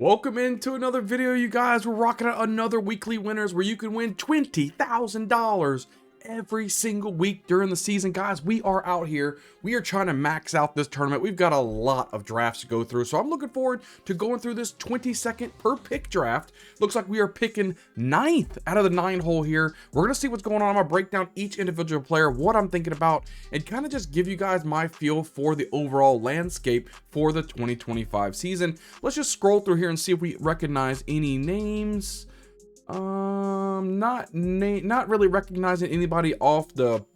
Welcome into another video, you guys. We're rocking out another weekly winners where you can win $20,000 every single week during the season. Guys, we are out here. We are trying to max out this tournament. We've got a lot of drafts to go through, so I'm looking forward to going through this 20-second per pick draft. Looks like we are picking 9th out of the 9 hole here. We're going to see what's going on. I'm going to break down each individual player, what I'm thinking about, and kind of just give you guys my feel for the overall landscape for the 2025 season. Let's just scroll through here and see if we recognize any names. Not really recognizing anybody off the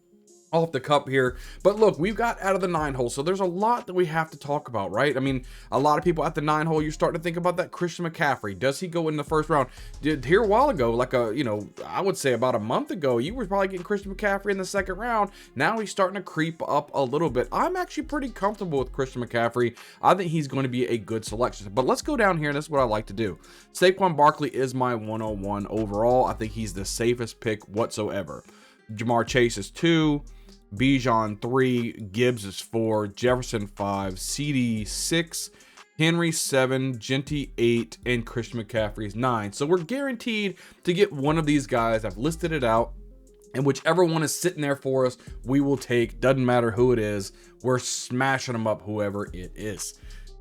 cup here, but look, we've got out of the 9 hole, so there's a lot that we have to talk about, right? I mean, a lot of people at the 9 hole, you're starting to think about that Christian McCaffrey. Does he go in the first round? Here a while ago, like I would say about a month ago, you were probably getting Christian McCaffrey in the second round. Now he's starting to creep up a little bit. I'm actually pretty comfortable with Christian McCaffrey. I think he's going to be a good selection, but let's go down here, and this is what I like to do. Saquon Barkley is my 101 overall. I think he's the safest pick whatsoever. Jamar Chase is 2. Bijan 3, Gibbs is 4, Jefferson 5, CD 6, Henry 7, Genty 8, and Christian McCaffrey is 9. So we're guaranteed to get one of these guys. I've listed it out, and whichever one is sitting there for us, we will take. Doesn't matter who it is. We're smashing them up, whoever it is.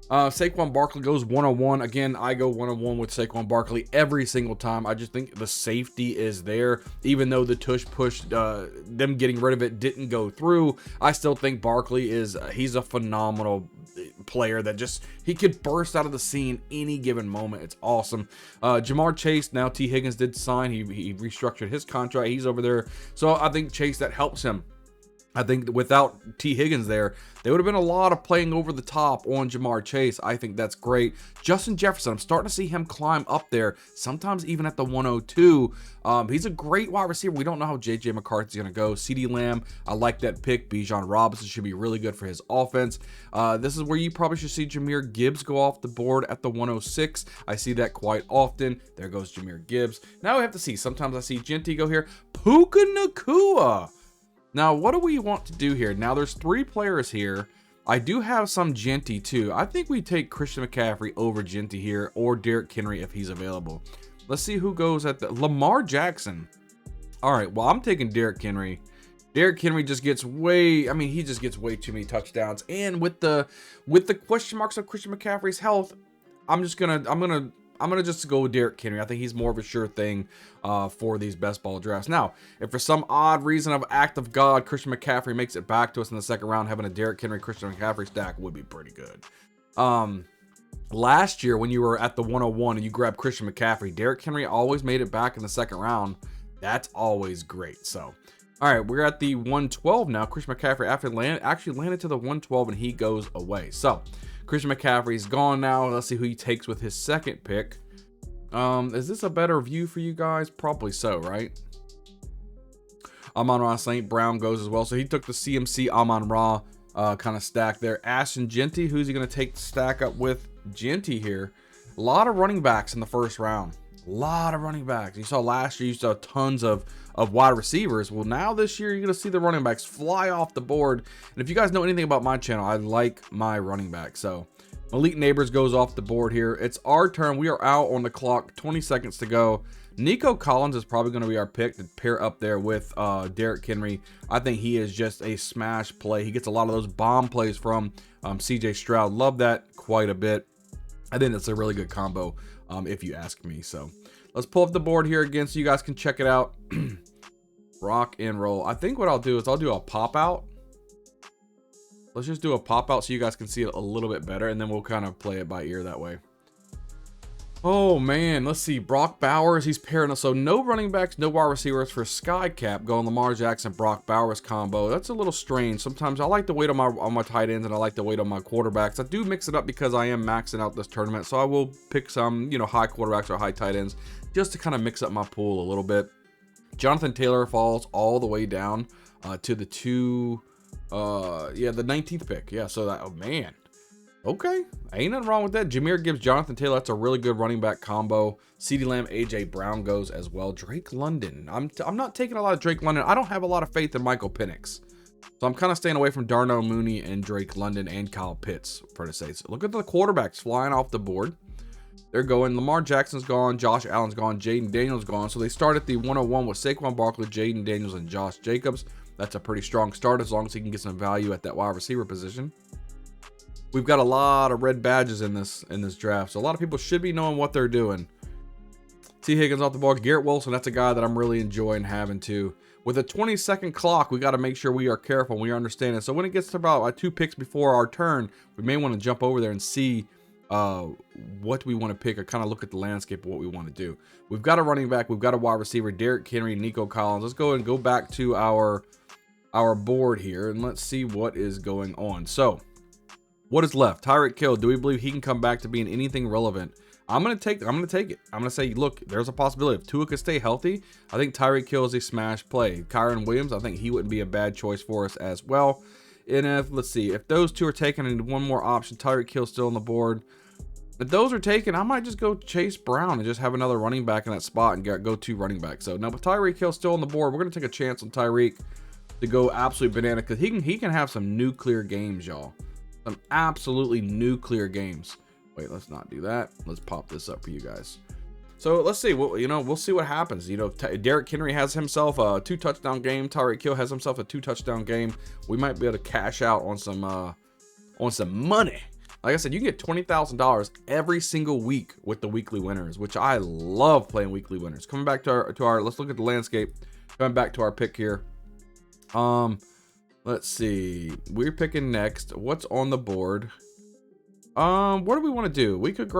Saquon Barkley goes 101. Again, I go 101 with Saquon Barkley every single time. I just think the safety is there. Even though the tush push, them getting rid of it didn't go through, I still think Barkley he's a phenomenal player that he could burst out of the scene any given moment. It's awesome. Jamar Chase, now T. Higgins did sign. He restructured his contract. He's over there. So I think Chase, that helps him. I think without T. Higgins there would have been a lot of playing over the top on Jamar Chase. I think that's great. Justin Jefferson, I'm starting to see him climb up there, sometimes even at the 102. He's a great wide receiver. We don't know how J.J. McCarthy's going to go. CeeDee Lamb, I like that pick. Bijan Robinson should be really good for his offense. This is where you probably should see Jahmyr Gibbs go off the board at the 106. I see that quite often. There goes Jahmyr Gibbs. Now we have to see. Sometimes I see Genty go here. Puka Nacua. Now, what do we want to do here? Now, there's 3 players here. I do have some Genty, too. I think we take Christian McCaffrey over Genty here, or Derrick Henry if he's available. Let's see who goes at the... Lamar Jackson. All right, well, I'm taking Derrick Henry. Derrick Henry just gets he just gets way too many touchdowns. And with the question marks of Christian McCaffrey's health, I'm gonna just go with Derrick Henry. I think he's more of a sure thing for these best ball drafts. Now, if for some odd reason of act of God, Christian McCaffrey makes it back to us in the second round, having a Derrick Henry, Christian McCaffrey stack would be pretty good. Last year, when you were at the 101 and you grabbed Christian McCaffrey, Derrick Henry always made it back in the second round. That's always great. So, all right, we're at the 112 now. Christian McCaffrey actually landed to the 112 and he goes away. So, Christian McCaffrey's gone now. Let's see who he takes with his second pick. Is this a better view for you guys? Probably so, right? Amon-Ra St. Brown goes as well. So he took the CMC Amon-Ra kind of stack there. Ashton Genty, who's he going to take the stack up with? Genty here. A lot of running backs in the first round. A lot of running backs. You saw last year, you saw tons of wide receivers. Well, now this year, you're going to see the running backs fly off the board. And if you guys know anything about my channel, I like my running back. So Malik Neighbors goes off the board here. It's our turn. We are out on the clock. 20 seconds to go. Nico Collins is probably going to be our pick to pair up there with Derrick Henry. I think he is just a smash play. He gets a lot of those bomb plays from CJ Stroud. Love that quite a bit. I think it's a really good combo if you ask me. So let's pull up the board here again so you guys can check it out. Rock and roll. I think what I'll do is I'll do a pop out. Let's just do a pop out so you guys can see it a little bit better, and then we'll kind of play it by ear that way. Oh man, let's see. Brock Bowers, he's pairing us. So no running backs, no wide receivers for Sky Cap. Going Lamar Jackson, Brock Bowers combo. That's a little strange. Sometimes I like to wait on my tight ends, and I like to wait on my quarterbacks. I do mix it up because I am maxing out this tournament, so I will pick some, high quarterbacks or high tight ends just to kind of mix up my pool a little bit. Jonathan Taylor falls all the way down to the the 19th pick. Yeah, so that, oh man. Okay, ain't nothing wrong with that. Jahmyr Gibbs, Jonathan Taylor, that's a really good running back combo. CeeDee Lamb, AJ Brown goes as well. Drake London, I'm not taking a lot of Drake London. I don't have a lot of faith in Michael Penix. So I'm kind of staying away from Darnell Mooney and Drake London and Kyle Pitts, per se. So look at the quarterbacks flying off the board. They're going. Lamar Jackson's gone. Josh Allen's gone. Jaden Daniels gone. So they start at the 101 with Saquon Barkley, Jaden Daniels, and Josh Jacobs. That's a pretty strong start as long as he can get some value at that wide receiver position. We've got a lot of red badges in this draft, so a lot of people should be knowing what they're doing. T. Higgins off the board. Garrett Wilson, that's a guy that I'm really enjoying having too. With a 20-second clock, we got to make sure we are careful, we understand it. So when it gets to about 2 picks before our turn, we may want to jump over there and see what we want to pick, or kind of look at the landscape of what we want to do. We've got a running back, we've got a wide receiver, Derrick Henry, Nico Collins. Let's go and go back to our board here, and let's see what is going on. So what is left? Tyreek Hill. Do we believe he can come back to being anything relevant? I'm gonna take it. I'm gonna say, look, there's a possibility if Tua could stay healthy. I think Tyreek Hill is a smash play. Kyron Williams, I think he wouldn't be a bad choice for us as well. And if, let's see, if those two are taken and one more option, Tyreek Hill still on the board. If those are taken, I might just go Chase Brown and just have another running back in that spot and go 2 running backs. So now with Tyreek Hill still on the board, we're gonna take a chance on Tyreek to go absolutely banana, because he can have some nuclear games, y'all. Some absolutely nuclear games. Wait, let's not do that. Let's pop this up for you guys. So let's see. Well, we'll see what happens. Derrick Henry has himself a 2-touchdown game. Tyreek Hill has himself a 2-touchdown game. We might be able to cash out on some money. Like I said, you can get $20,000 every single week with the weekly winners, which I love playing weekly winners. Coming back to our let's look at the landscape. Coming back to our pick here. Let's see. We're picking next. What's on the board? What do we want to do? We could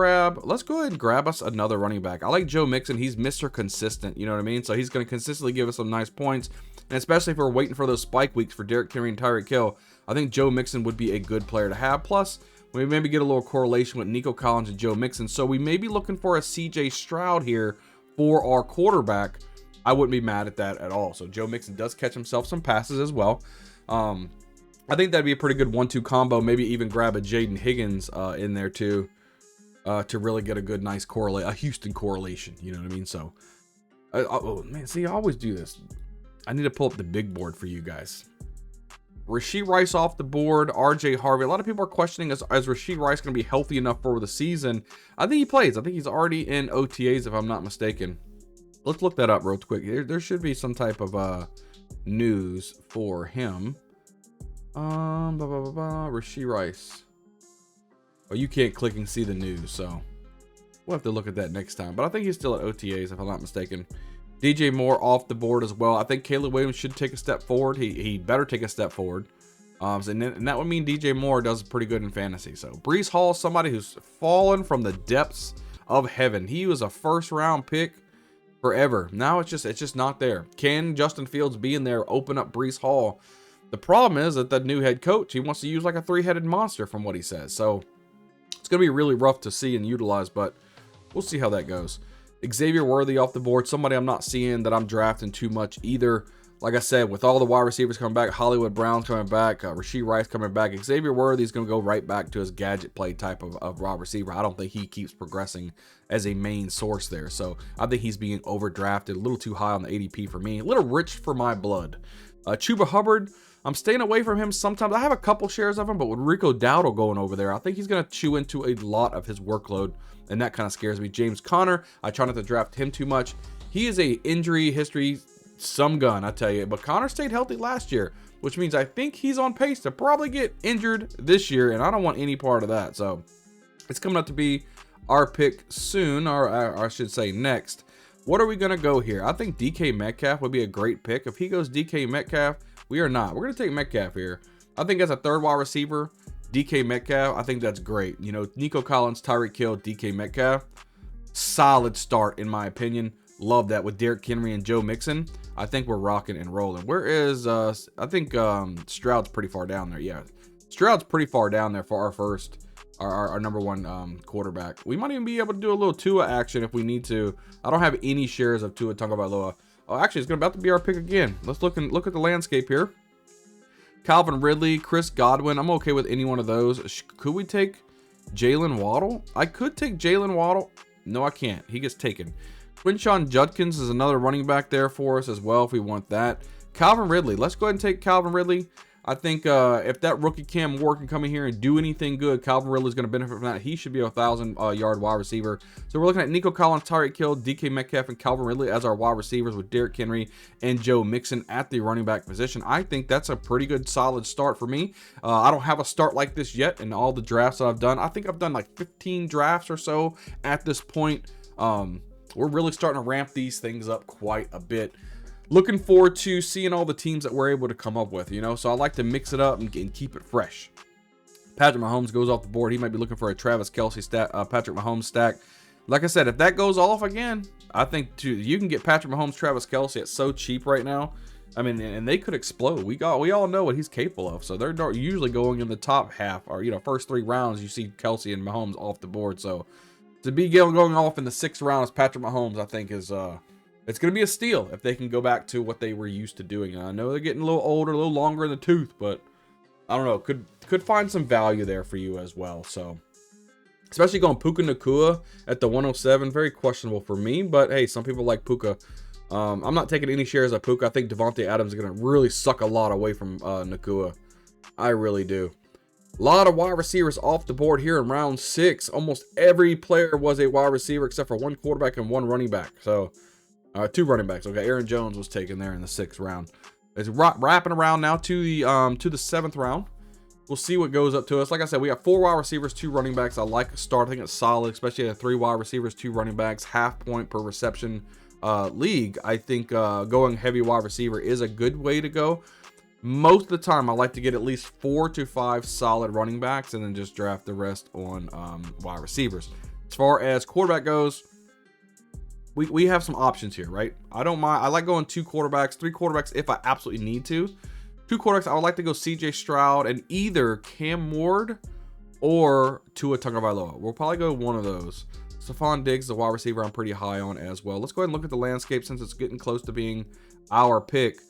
let's go ahead and grab us another running back. I like Joe Mixon. He's Mr. Consistent, you know what I mean? So he's going to consistently give us some nice points. And especially if we're waiting for those spike weeks for Derrick Henry and Tyreek Hill, I think Joe Mixon would be a good player to have. Plus, we maybe get a little correlation with Nico Collins and Joe Mixon. So we may be looking for a CJ Stroud here for our quarterback. I wouldn't be mad at that at all. So Joe Mixon does catch himself some passes as well. I think that'd be a pretty good 1-2 combo. Maybe even grab a Jaden Higgins in there too, to really get a good, nice a Houston correlation. You know what I mean? So, oh man, see, I always do this. I need to pull up the big board for you guys. Rashee Rice off the board. RJ Harvey. A lot of people are questioning, is Rashee Rice going to be healthy enough for the season? I think he plays. I think he's already in OTAs, if I'm not mistaken. Let's look that up real quick. There should be some type of news for him. Rashee Rice. Oh, you can't click and see the news, so we'll have to look at that next time. But I think he's still at OTAs, if I'm not mistaken. DJ Moore off the board as well. I think Caleb Williams should take a step forward. He better take a step forward. And that would mean DJ Moore does pretty good in fantasy. So Breece Hall, somebody who's fallen from the depths of heaven. He was a 1st-round pick forever. Now it's just not there. Can Justin Fields be in there, open up Breece Hall? The problem is that the new head coach, he wants to use like a 3-headed monster from what he says. So it's going to be really rough to see and utilize, but we'll see how that goes. Xavier Worthy off the board. Somebody I'm not seeing that I'm drafting too much either. Like I said, with all the wide receivers coming back, Hollywood Brown's coming back, Rashee Rice coming back, Xavier Worthy is going to go right back to his gadget play type of wide receiver. I don't think he keeps progressing as a main source there. So I think he's being overdrafted, a little too high on the ADP for me, a little rich for my blood. Chuba Hubbard, I'm staying away from him sometimes. I have a couple shares of him, but with Rico Dowdle going over there, I think he's going to chew into a lot of his workload, and that kind of scares me. James Conner, I try not to draft him too much. He is a injury history some gun, I tell you, but Conner stayed healthy last year, which means I think he's on pace to probably get injured this year, and I don't want any part of that. So it's coming up to be our pick soon, or I should say next. What are we going to go here? I think DK Metcalf would be a great pick. If he goes DK Metcalf, we are not. We're going to take Metcalf here. I think as a 3rd wide receiver, DK Metcalf, I think that's great. Nico Collins, Tyreek Hill, DK Metcalf. Solid start, in my opinion. Love that with Derrick Henry and Joe Mixon. I think we're rocking and rolling. Where is, I think Stroud's pretty far down there. Yeah, Stroud's pretty far down there for our number 1 quarterback. We might even be able to do a little Tua action if we need to. I don't have any shares of Tua Tagovailoa. Oh, actually, it's about to be our pick again. Let's look at the landscape here. Calvin Ridley, Chris Godwin. I'm okay with any one of those. Could we take Jalen Waddle? I could take Jalen Waddle. No, I can't. He gets taken. Quinshon Judkins is another running back there for us as well if we want that. Calvin Ridley. Let's go ahead and take Calvin Ridley. I think if that rookie Cam Ward can come in here and do anything good, Calvin Ridley is going to benefit from that. He should be a 1,000-yard wide receiver. So we're looking at Nico Collins, Tyreek Hill, DK Metcalf, and Calvin Ridley as our wide receivers, with Derrick Henry and Joe Mixon at the running back position. I think that's a pretty good, solid start for me. I don't have a start like this yet in all the drafts that I've done. I think I've done like 15 drafts or so at this point. We're really starting to ramp these things up quite a bit. Looking forward to seeing all the teams that we're able to come up with, you know, so I like to mix it up and keep it fresh. Patrick Mahomes goes off the board. He might be looking for a Travis Kelce stack, Patrick Mahomes stack. Like I said, if that goes off again, I think you can get Patrick Mahomes, Travis Kelce at so cheap right now. I mean, and they could explode. We all know what he's capable of. So they're usually going in the top half, or, you know, first 3 rounds, you see Kelce and Mahomes off the board. So to be going off in the 6th round as Patrick Mahomes, I think is it's going to be a steal if they can go back to what they were used to doing. And I know they're getting a little older, a little longer in the tooth, but I don't know, could find some value there for you as well. So especially going Puka Nacua at the 107, very questionable for me, but hey, some people like Puka. I'm not taking any shares of Puka. I think Devontae Adams is going to really suck a lot away from Nacua. I really do. A lot of wide receivers off the board here in round 6. Almost every player was a wide receiver except for 1 quarterback and 1 running back. So 2 running backs. Okay, Aaron Jones was taken there in the 6th round. It's wrapping around now to the 7th round. We'll see what goes up to us. Like I said, we have 4 wide receivers, 2 running backs. I like a start. I think it's solid, especially at 3 wide receivers, 2 running backs, half point per reception league. I think going heavy wide receiver is a good way to go. Most of the time, I like to get at least 4 to 5 solid running backs and then just draft the rest on wide receivers. As far as quarterback goes, we have some options here, right? I don't mind. I like going 2 quarterbacks, 3 quarterbacks if I absolutely need to. 2 quarterbacks, I would like to go CJ Stroud and either Cam Ward or Tua Tagovailoa. We'll probably go one of those. Stephon Diggs, the wide receiver, I'm pretty high on as well. Let's go ahead and look at the landscape since it's getting close to being our pick.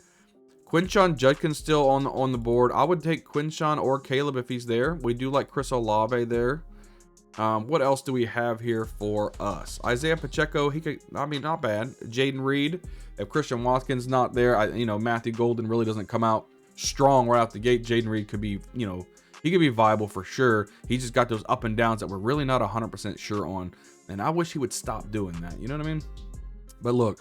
Quinshon Judkins still on the board. I would take Quinshon or Caleb if he's there. We do like Chris Olave there. What else do we have here for us? Isaiah Pacheco, he could, I mean, not bad. Jaden Reed, if Christian Watkins not there, you know, Matthew Golden really doesn't come out strong right out the gate. Jaden Reed could be, you know, he could be viable for sure. He just got those up and downs that we're really not 100% sure on. And I wish he would stop doing that. You know what I mean? But look,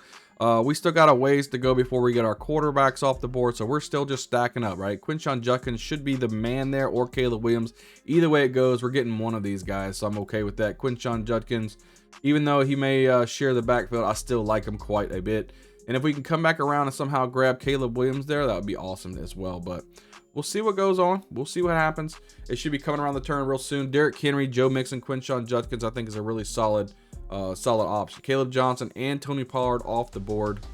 we still got a ways to go before we get our quarterbacks off the board, so we're still just stacking up, right? Quinshon Judkins should be the man there, or Caleb Williams. Either way it goes, we're getting one of these guys, so I'm okay with that. Quinshon Judkins, even though he may share the backfield, I still like him quite a bit. And if we can come back around and somehow grab Caleb Williams there, that would be awesome as well. But we'll see what goes on. We'll see what happens. It should be coming around the turn real soon. Derrick Henry, Joe Mixon, Quinshon Judkins, I think is a really solid option. Caleb Johnson and Tony Pollard off the board.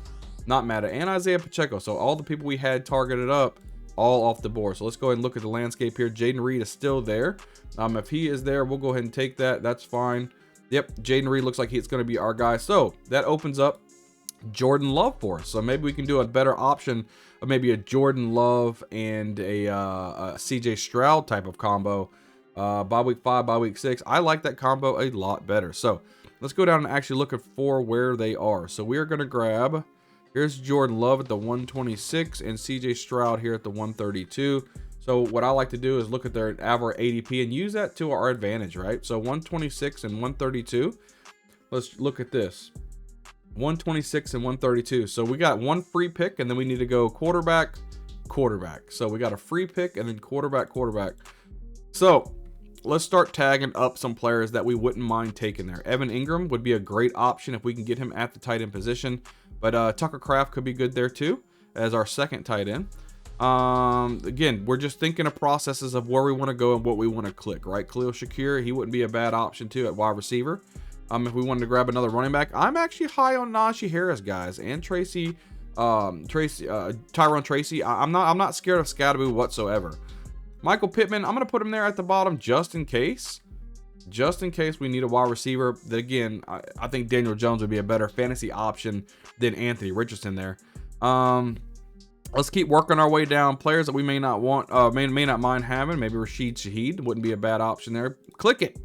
Not mad at, and Isaiah Pacheco. So all the people we had targeted up, all off the board. So let's go ahead and look at the landscape here. Jaden Reed is still there. If he is there, we'll go ahead and take that. That's fine. Yep, Jaden Reed looks like he's going to be our guy. So that opens up Jordan Love for us. So maybe we can do a better option of maybe a Jordan Love and a CJ Stroud type of combo by week 5, by week 6. I like that combo a lot better. So let's go down and actually look for where they are. So we are going to grab, here's Jordan Love at the 126 and CJ Stroud here at the 132. So what I like to do is look at their average ADP and use that to our advantage, right? So 126 and 132. Let's look at this. 126 and 132. So we got 1 free pick, and then we need to go quarterback. So we got a free pick and then quarterback. So let's start tagging up some players that we wouldn't mind taking there. Evan Ingram would be a great option if we can get him at the tight end position. But Tucker Kraft could be good there too as our second tight end. Again, we're just thinking of processes of where we want to go and what we want to click, right? Khalil Shakir, he wouldn't be a bad option too at wide receiver. If we wanted to grab another running back, I'm actually high on Najee Harris, guys, and Tyrone Tracy. I'm not scared of Scadaboo whatsoever. Michael Pittman, I'm going to put him there at the bottom just in case we need a wide receiver. That again, I think Daniel Jones would be a better fantasy option than Anthony Richardson there. Let's keep working our way down. Players that we may not want, may not mind having. Maybe Rashid Shaheed wouldn't be a bad option there. Click it.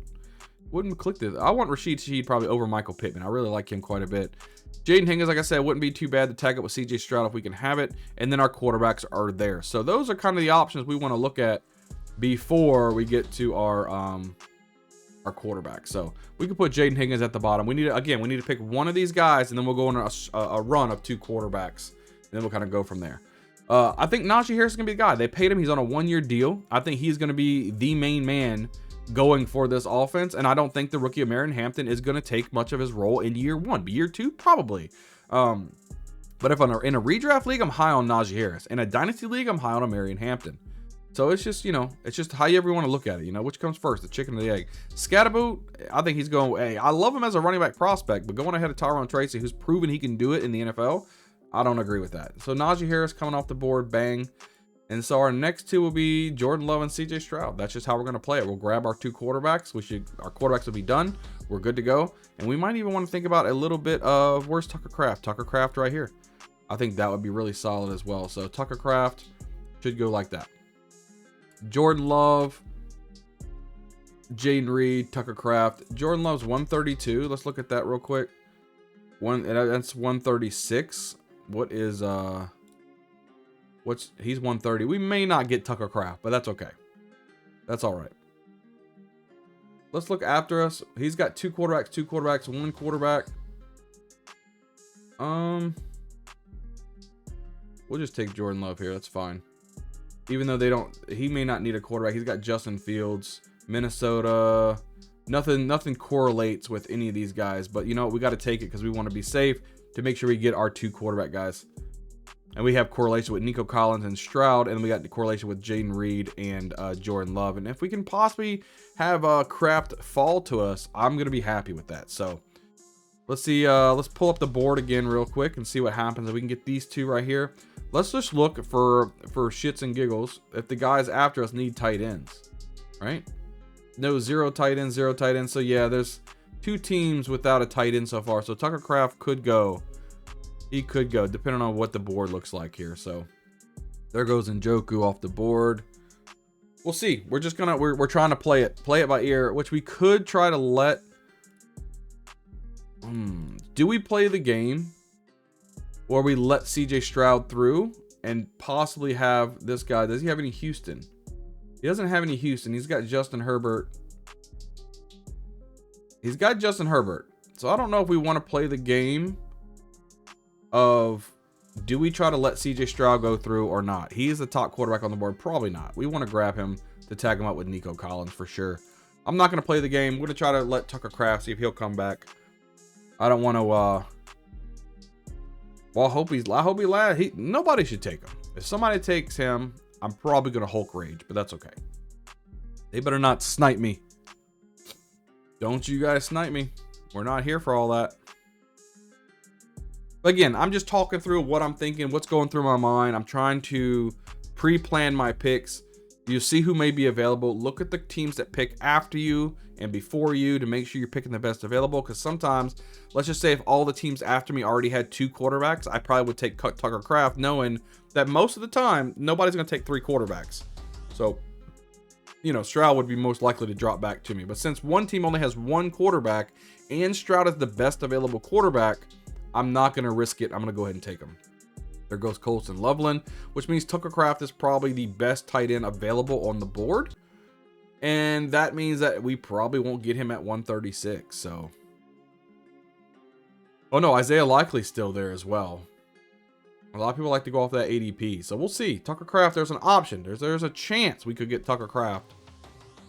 Wouldn't click this. I want Rashid Shaheed probably over Michael Pittman. I really like him quite a bit. Jaden Higgins, like I said, wouldn't be too bad to tag up with CJ Stroud if we can have it. And then our quarterbacks are there. So those are kind of the options we want to look at before we get to our quarterback. So we can put Jaden Higgins at the bottom. We need to pick one of these guys, and then we'll go on a run of 2 quarterbacks. And then we'll kind of go from there. I think Najee Harris is going to be the guy. They paid him. He's on a 1-year deal. I think he's going to be the main man going for this offense, and I don't think the rookie of Marion Hampton is going to take much of his role in year 1. Year 2, probably. But if in a redraft league, I'm high on Najee Harris. In a dynasty league, I'm high on a Marion Hampton. So it's just, it's just how you ever want to look at it. Which comes first, the chicken or the egg? Scatterboot, I think he's going, hey, I love him as a running back prospect, but going ahead of Tyrone Tracy, who's proven he can do it in the NFL, I don't agree with that. So Najee Harris coming off the board, bang. And so our next 2 will be Jordan Love and CJ Stroud. That's just how we're going to play it. We'll grab our 2 quarterbacks. Our quarterbacks will be done. We're good to go. And we might even want to think about a little bit of, where's Tucker Kraft? Tucker Kraft right here. I think that would be really solid as well. So Tucker Kraft should go like that. Jordan Love, Jaden Reed, Tucker Kraft. Jordan Love's 132. Let's look at that real quick. That's 136. What is he's 130. We may not get Tucker Kraft, but that's okay. That's all right. Let's look after us. He's got 2 quarterbacks, 1 quarterback. We'll just take Jordan Love here. That's fine. Even though he may not need a quarterback. He's got Justin Fields, Minnesota. Nothing correlates with any of these guys, but we got to take it because we want to be safe to make sure we get our 2 quarterback guys. And we have correlation with Nico Collins and Stroud, and we got the correlation with Jaden Reed and Jordan Love. And if we can possibly have Kraft fall to us, I'm going to be happy with that. So let's see. Let's pull up the board again real quick and see what happens if we can get these 2 right here. Let's just look for shits and giggles if the guys after us need tight ends, right? No, 0 tight ends, 0 tight ends. So yeah, there's 2 teams without a tight end so far. So Tucker Kraft could go. He could go, depending on what the board looks like here. So there goes Njoku off the board. We'll see. We're just gonna we're trying to play it by ear, which we could try to let. Do we play the game, or we let CJ Stroud through and possibly have this guy? Does he have any Houston? He doesn't have any Houston. He's got Justin Herbert. He's got Justin Herbert. So I don't know if we want to play the game of, do we try to let CJ Stroud go through or not? He is the top quarterback on the board. Probably not. We want to grab him to tag him up with Nico Collins for sure. I'm not going to play the game. We're going to try to let Tucker Kraft, see if he'll come back. I don't want to, well, I hope he lands. Nobody should take him. If somebody takes him, I'm probably going to Hulk rage, but that's okay. They better not snipe me. Don't you guys snipe me. We're not here for all that. But again, I'm just talking through what I'm thinking, what's going through my mind. I'm trying to pre-plan my picks. You see who may be available. Look at the teams that pick after you and before you to make sure you're picking the best available. Because sometimes, let's just say if all the teams after me already had 2 quarterbacks, I probably would take Tucker Kraft, knowing that most of the time, nobody's going to take 3 quarterbacks. So, Stroud would be most likely to drop back to me. But since one team only has 1 quarterback and Stroud is the best available quarterback, I'm not going to risk it. I'm going to go ahead and take him. There goes Colston Loveland, which means Tucker Kraft is probably the best tight end available on the board. And that means that we probably won't get him at 136. So, oh no, Isaiah Likely's still there as well. A lot of people like to go off that ADP. So we'll see. Tucker Kraft, there's an option. There's a chance we could get Tucker Kraft.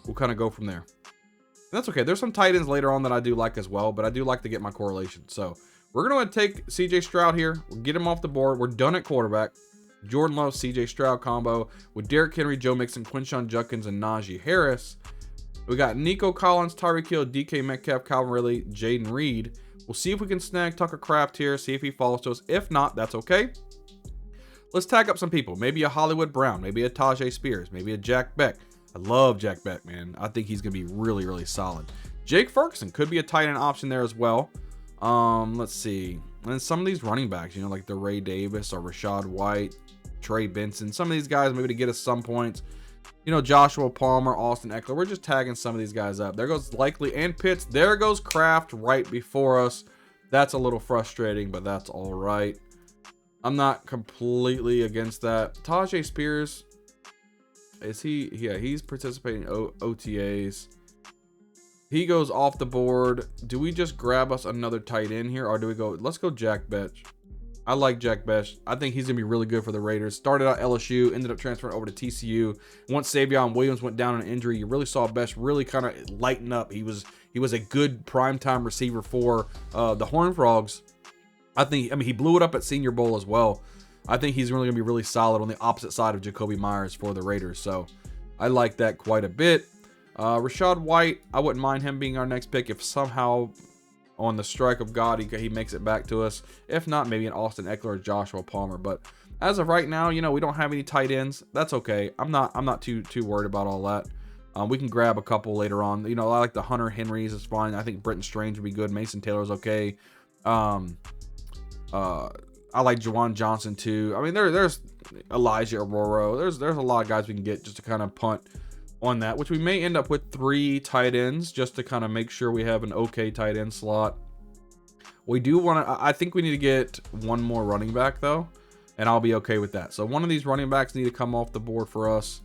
We'll kind of go from there. And that's okay. There's some tight ends later on that I do like as well, but I do like to get my correlation. So we're going to take CJ Stroud here. We'll get him off the board. We're done at quarterback. Jordan Love, CJ Stroud combo with Derrick Henry, Joe Mixon, Quinshon Judkins, and Najee Harris. We got Nico Collins, Tyreek Hill, DK Metcalf, Calvin Ridley, Jaden Reed. We'll see if we can snag Tucker Kraft here, see if he falls to us. If not, that's okay. Let's tag up some people. Maybe a Hollywood Brown, maybe a Tajay Spears, maybe a Jack Beck. I love Jack Beck, man. I think he's going to be really, really solid. Jake Ferguson could be a tight end option there as well. Let's see. And then some of these running backs, like the Ray Davis or Rashad White, Trey Benson, some of these guys maybe to get us some points. You know, Joshua Palmer, Austin Eckler. We're just tagging some of these guys up. There goes Likely and Pitts. There goes Kraft right before us. That's a little frustrating, but that's all right. I'm not completely against that. Tajay Spears, is he? Yeah, he's participating in OTAs. He goes off the board. Do we just grab us another tight end here, or do we go? Let's go Jack Betch. I like Jack Betch. I think he's gonna be really good for the Raiders. Started out LSU, ended up transferring over to TCU. Once Savion Williams went down on injury, you really saw Betch really kind of lighten up. He was a good primetime receiver for the Horned Frogs. I mean, he blew it up at Senior Bowl as well. I think he's really gonna be really solid on the opposite side of Jacoby Myers for the Raiders. So I like that quite a bit. Rachaad White, I wouldn't mind him being our next pick if somehow on the strike of God he makes it back to us. If not, maybe an Austin Eckler or Joshua Palmer. But as of right now, you know, we don't have any tight ends. That's okay. I'm not too worried about all that. We can grab a couple later on. You know, I like the Hunter Henrys. It's fine. I think Brenton Strange would be good. Mason Taylor's okay. I like Juwan Johnson too. I mean, there's Elijah Aurora. There's a lot of guys we can get just to kind of punt on that, which we may end up with 3 tight ends just to kind of make sure we have an okay tight end slot. We do want to, I think we need to get one more running back though, and I'll be okay with that. So one of these running backs need to come off the board for us.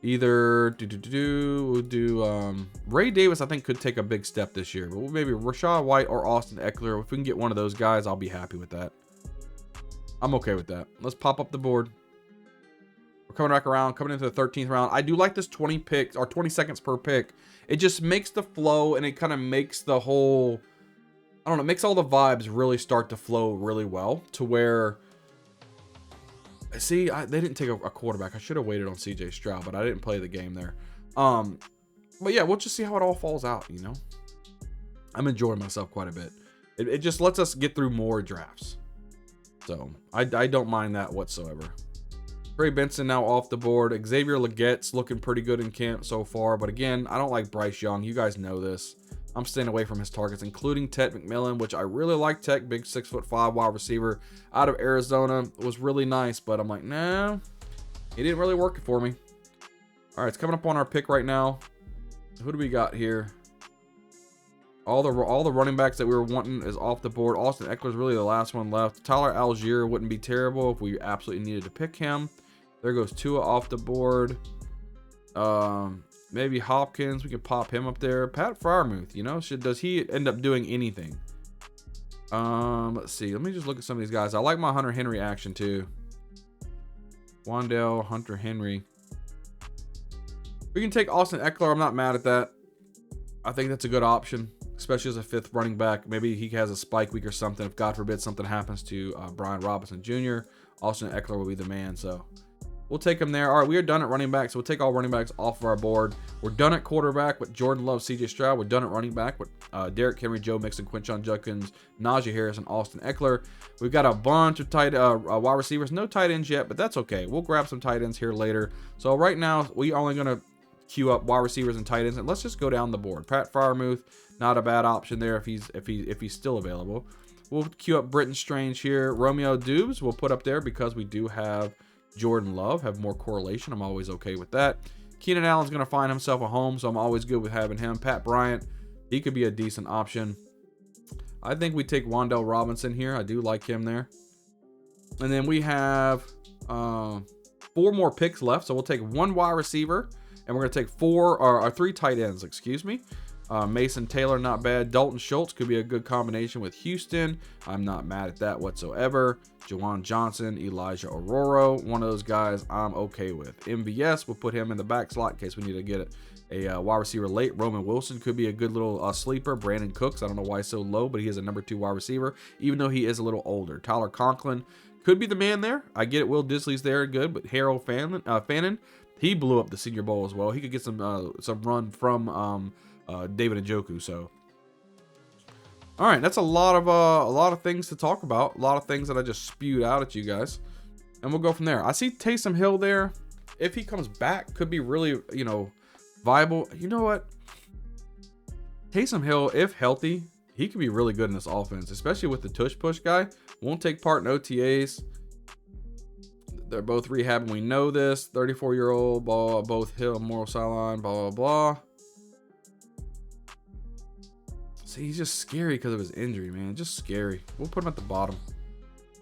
Either we'll do Ray Davis. I think could take a big step this year, but maybe Rachaad White or Austin Eckler. If we can get one of those guys, I'll be happy with that. I'm okay with that. Let's pop up the board. We're coming back around, coming into the 13th round. I do like this 20 picks or 20 seconds per pick. It just makes the flow, and it kind of makes the whole, I don't know, makes all the vibes really start to flow really well to where, see, they didn't take a quarterback. I should have waited on CJ Stroud, but I didn't play the game there. But yeah, we'll just see how it all falls out, you know. I'm enjoying myself quite a bit. It just lets us get through more drafts. So I don't mind that whatsoever. Trey Benson now off the board. Xavier Legette's looking pretty good in camp so far. But again, I don't like Bryce Young. You guys know this. I'm staying away from his targets, including Ted McMillan, which I really like. Tech, big 6'5" wide receiver out of Arizona. It was really nice, but I'm like, nah, he didn't really work it for me. All right, it's coming up on our pick right now. Who do we got here? All the running backs that we were wanting is off the board. Austin Eckler's really the last one left. Tyler Algier wouldn't be terrible if we absolutely needed to pick him. There goes Tua off the board. Maybe Hopkins. We can pop him up there. Pat Freiermuth, you know, does he end up doing anything? Let's see. Let me just look at some of these guys. I like my Hunter Henry action too. Wandale, Hunter Henry. We can take Austin Eckler. I'm not mad at that. I think that's a good option, especially as a 5th running back. Maybe he has a spike week or something. If God forbid something happens to Brian Robinson Jr., Austin Eckler will be the man. So we'll take him there. All right, we are done at running back, so we'll take all running backs off of our board. We're done at quarterback with Jordan Love, CJ Stroud. We're done at running back with Derrick Henry, Joe Mixon, Quinshon Judkins, Najee Harris, and Austin Eckler. We've got a bunch of wide receivers. No tight ends yet, but that's okay. We'll grab some tight ends here later. So right now, we only going to queue up wide receivers and tight ends, and let's just go down the board. Pat Freiermuth, not a bad option there if he's still available. We'll queue up Brenton Strange here. Romeo Dubes we'll put up there because we do have Jordan Love, have more correlation. I'm always okay with that. Keenan Allen's going to find himself a home, so I'm always good with having him. Pat Bryant, he could be a decent option. I think we take Wandale Robinson here. I do like him there. And then we have 4 more picks left, so we'll take 1 wide receiver, and we're going to take 3 tight ends, excuse me. Mason Taylor, not bad. Dalton Schultz could be a good combination with Houston. I'm not mad at that whatsoever. Juwan Johnson, Elijah Aurora, one of those guys I'm okay with. MVS, we'll put him in the back slot in case we need to get a wide receiver late. Roman Wilson could be a good little sleeper. Brandon Cooks, I don't know why he's so low, but he is a number 2 wide receiver, even though he is a little older. Tyler Conklin could be the man there. I get it. Will Disley's there, good, but Harold Fannin, he blew up the Senior Bowl as well. He could get some run from David Njoku. So all right, that's a lot of things to talk about, a lot of things that I just spewed out at you guys, and we'll go from there. I see Taysom Hill there. If he comes back, could be really, you know, viable. You know what, Taysom Hill, if healthy, he could be really good in this offense, especially with the tush push guy. Won't take part in OTAs. They're both rehabbing. We know this. 34-year-old, blah, both Hill, moral sideline, blah, blah, blah. See, he's just scary because of his injury, man. Just scary. We'll put him at the bottom.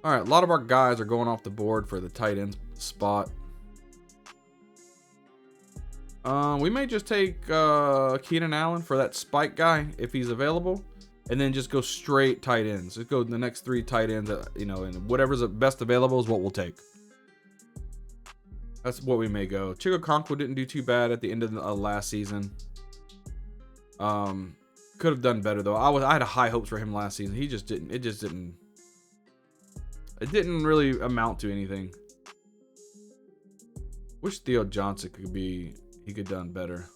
All right, a lot of our guys are going off the board for the tight end spot. We may just take Keenan Allen for that spike guy if he's available, and then just go straight tight ends. Just go the next 3 tight ends, you know, and whatever's the best available is what we'll take. That's what we may go. Chico Conquo didn't do too bad at the end of the last season. Could have done better though. I had high hopes for him last season. He just didn't. It didn't really amount to anything. Wish Theo Johnson he could done better.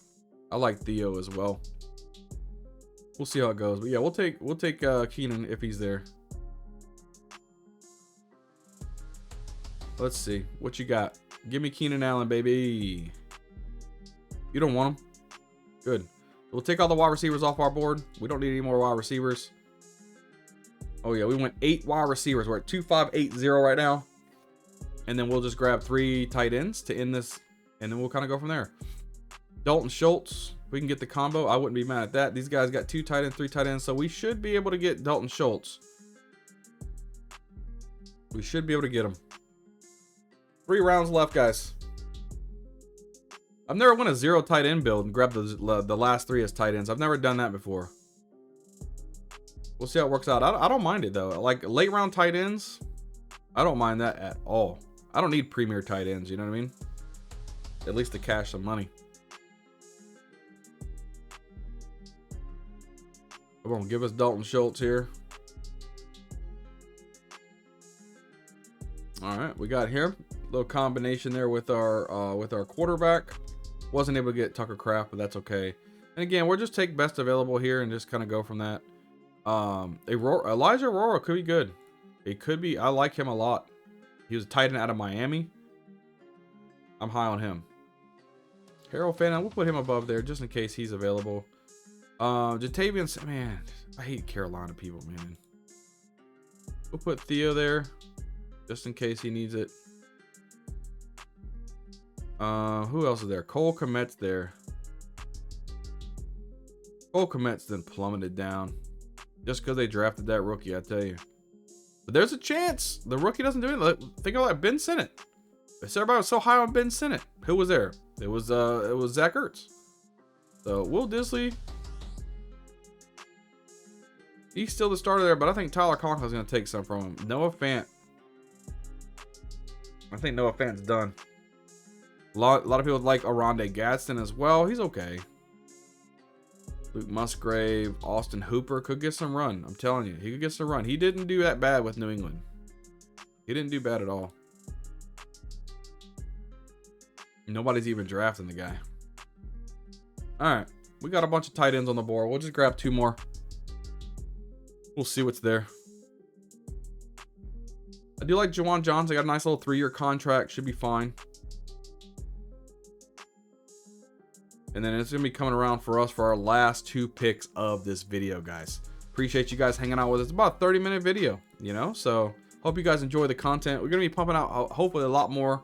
I like Theo as well. We'll see how it goes. But yeah, we'll take Keenan if he's there. Let's see what you got. Give me Keenan Allen, baby. You don't want him? Good. We'll take all the wide receivers off our board. We don't need any more wide receivers. Oh yeah, we went 8 wide receivers. We're at 2580 right now. And then we'll just grab 3 tight ends to end this, and then we'll kind of go from there. Dalton Schultz, we can get the combo. I wouldn't be mad at that. These guys got 2 tight ends, 3 tight ends, so we should be able to get Dalton Schultz. We should be able to get him. 3 rounds left, guys. I've never won a 0 tight end build and grabbed the last 3 as tight ends. I've never done that before. We'll see how it works out. I don't mind it though. Like late round tight ends, I don't mind that at all. I don't need premier tight ends, you know what I mean? At least to cash some money. Come on, give us Dalton Schultz here. All right, we got here a little combination there with our quarterback. Wasn't able to get Tucker Kraft, but that's okay. And again, we'll just take best available here and just kind of go from that. Elijah Aurora could be good. It could be. I like him a lot. He was a tight end out of Miami. I'm high on him. Harold Fannin, we'll put him above there just in case he's available. Jatavian, man, I hate Carolina people, man. We'll put Theo there just in case he needs it. Who else is there? Cole Kmet's there. Cole Kmet's then plummeted down just because they drafted that rookie, I tell you. But there's a chance the rookie doesn't do anything. Think of like Ben Sinnott. Everybody was so high on Ben Sinnott. Who was there? It was Zach Ertz. So Will Disley, he's still the starter there, but I think Tyler Conklin's going to take some from him. Noah Fant. I think Noah Fant's done. A lot of people like Aronde Gadsden as well. He's okay. Luke Musgrave, Austin Hooper could get some run. I'm telling you, he could get some run. He didn't do that bad with New England. He didn't do bad at all. Nobody's even drafting the guy. All right, we got a bunch of tight ends on the board. We'll just grab 2 more. We'll see what's there. I do like Juwan Johnson. I got a nice little 3-year contract. Should be fine. And then it's going to be coming around for us for our last 2 picks of this video, guys. Appreciate you guys hanging out with us. It's about a 30-minute video, you know? So, hope you guys enjoy the content. We're going to be pumping out, hopefully, a lot more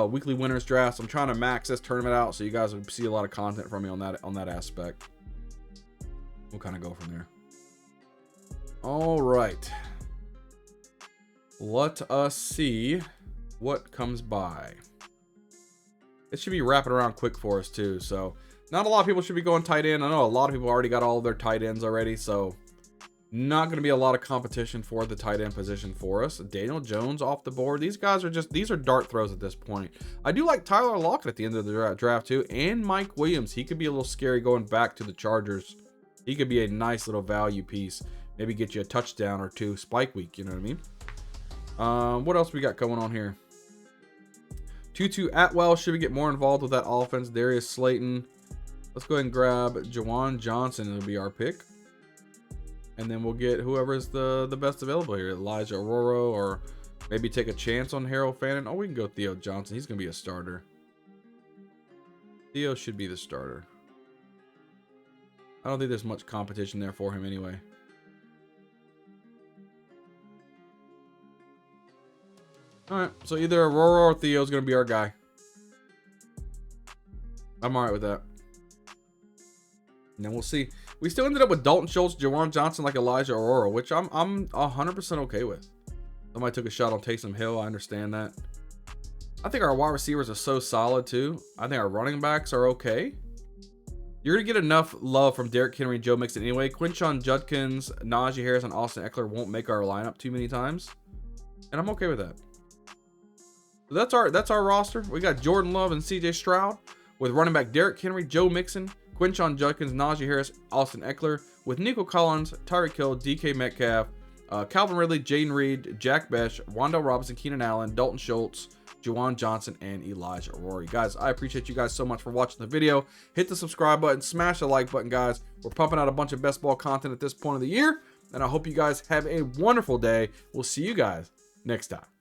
weekly winners drafts. I'm trying to max this tournament out so you guys will see a lot of content from me on that aspect. We'll kind of go from there. All right. Let us see what comes by. It should be wrapping around quick for us too, so not a lot of people should be going tight end. I know a lot of people already got all of their tight ends already, so not going to be a lot of competition for the tight end position for us. Daniel Jones off the board. These guys are these are dart throws at this point. I do like Tyler Lockett at the end of the draft too, and Mike Williams. He could be a little scary going back to the Chargers. He could be a nice little value piece. Maybe get you a touchdown or 2 spike week, you know what I mean? What else we got going on here? Tutu Atwell, should we get more involved with that offense? Darius Slayton. Let's go ahead and grab Juwan Johnson. It'll be our pick. And then we'll get whoever's the best available here. Elijah Aurora, or maybe take a chance on Harold Fannin. Oh, we can go Theo Johnson. He's going to be a starter. Theo should be the starter. I don't think there's much competition there for him anyway. All right, so either Aurora or Theo is going to be our guy. I'm all right with that. And then we'll see. We still ended up with Dalton Schultz, Juwan Johnson, like Elijah Aurora, which I'm 100% okay with. Somebody took a shot on Taysom Hill. I understand that. I think our wide receivers are so solid too. I think our running backs are okay. You're going to get enough love from Derrick Henry and Joe Mixon anyway. Quinshon Judkins, Najee Harris, and Austin Eckler won't make our lineup too many times. And I'm okay with that. So that's our roster. We got Jordan Love and CJ Stroud with running back Derrick Henry, Joe Mixon, Quinshon Judkins, Najee Harris, Austin Eckler with Nico Collins, Tyreek Hill, DK Metcalf, Calvin Ridley, Jaden Reed, Jack Besh, Wan'Dale Robinson, Keenan Allen, Dalton Schultz, Juwan Johnson, and Elijah Rory. Guys, I appreciate you guys so much for watching the video. Hit the subscribe button, smash the like button, guys. We're pumping out a bunch of best ball content at this point of the year, and I hope you guys have a wonderful day. We'll see you guys next time.